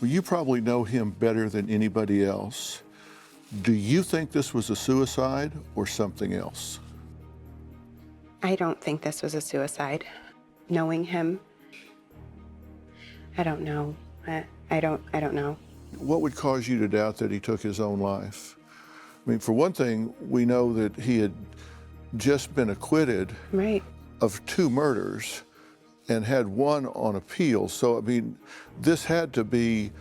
Well, you probably know him better than anybody else. Do you think this was a suicide or something else? I don't think this was a suicide. Knowing him, I don't know. I don't know. What would cause you to doubt that he took his own life? I mean, for one thing, we know that he had just been acquitted Right. of 2 murders and had 1 on appeal. So, I mean, this had to be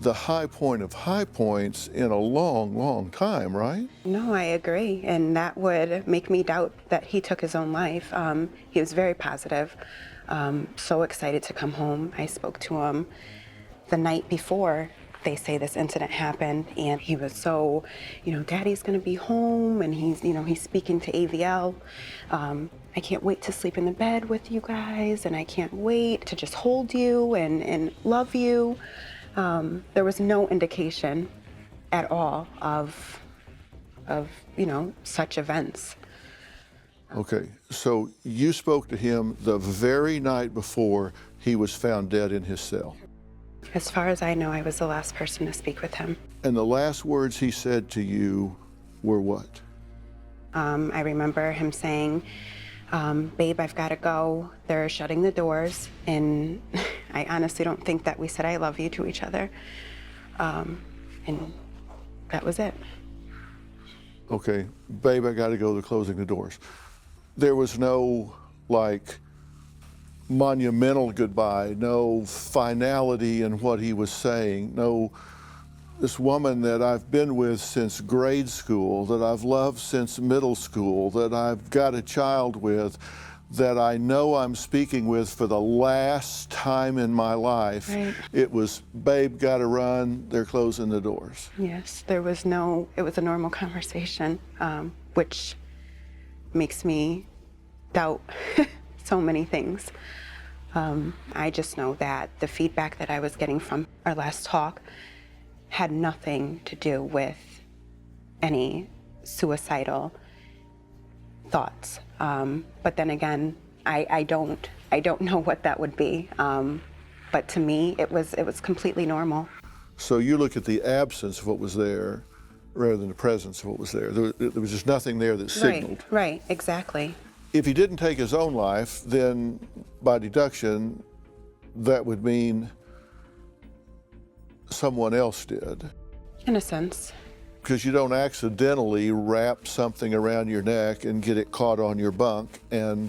the high point of high points in a long, long time, right? No, I agree. And that would make me doubt that he took his own life. He was very positive, so excited to come home. I spoke to him the night before they say this incident happened, and he was so, Daddy's gonna be home, and he's speaking to AVL. I can't wait to sleep in the bed with you guys, and I can't wait to just hold you and love you. There was no indication at all of such events. Okay, so you spoke to him the very night before he was found dead in his cell. As far as I know, I was the last person to speak with him. And the last words he said to you were what? I remember him saying, babe, I've got to go. They're shutting the doors. And I honestly don't think that we said I love you to each other. And that was it. Okay, babe, I got to go. They're closing the doors. There was no, monumental goodbye, no finality in what he was saying, no, this woman that I've been with since grade school, that I've loved since middle school, that I've got a child with, that I know I'm speaking with for the last time in my life. Right. It was, babe, gotta run, they're closing the doors. Yes, it was a normal conversation, which makes me doubt so many things. I just know that the feedback that I was getting from our last talk had nothing to do with any suicidal thoughts. But then again, I don't know what that would be. But to me, it was completely normal. So you look at the absence of what was there rather than the presence of what was there. There was just nothing there that signaled. Right, exactly. If he didn't take his own life, then by deduction, that would mean someone else did. In a sense. Because you don't accidentally wrap something around your neck and get it caught on your bunk and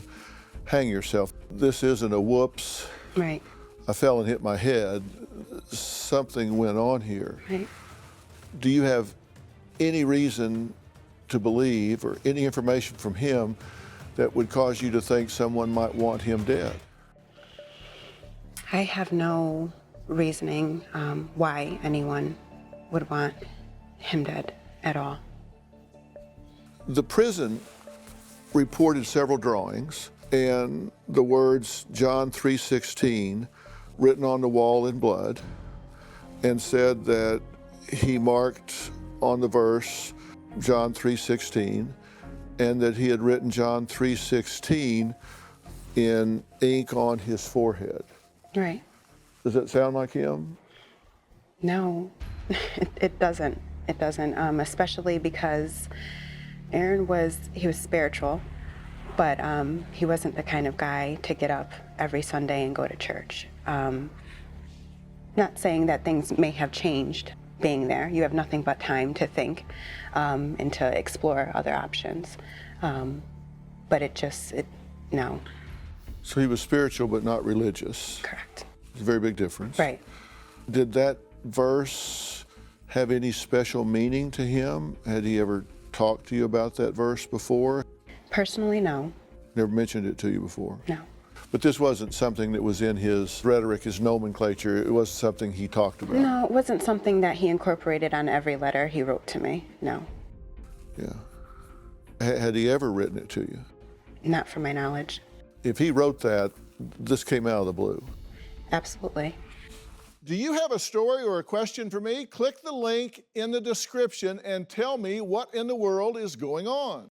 hang yourself. This isn't a whoops. Right. I fell and hit my head. Something went on here. Right. Do you have any reason to believe or any information from him that would cause you to think someone might want him dead? I have no reasoning why anyone would want him dead at all. The prison reported several drawings and the words John 3:16 written on the wall in blood, and said that he marked on the verse John 3:16 and that he had written John 3:16 in ink on his forehead. Right. Does that sound like him? No, it doesn't. It doesn't, especially because Aaron was spiritual, but he wasn't the kind of guy to get up every Sunday and go to church. Not saying that things may have changed being there. You have nothing but time to think and to explore other options. But no. So he was spiritual but not religious. Correct. It's a very big difference. Right. Did that verse have any special meaning to him? Had he ever talked to you about that verse before? Personally, no. Never mentioned it to you before? No. But this wasn't something that was in his rhetoric, his nomenclature. It wasn't something he talked about. No, it wasn't something that he incorporated on every letter he wrote to me. No. Yeah. Had he ever written it to you? Not from my knowledge. If he wrote that, this came out of the blue. Absolutely. Do you have a story or a question for me? Click the link in the description and tell me what in the world is going on.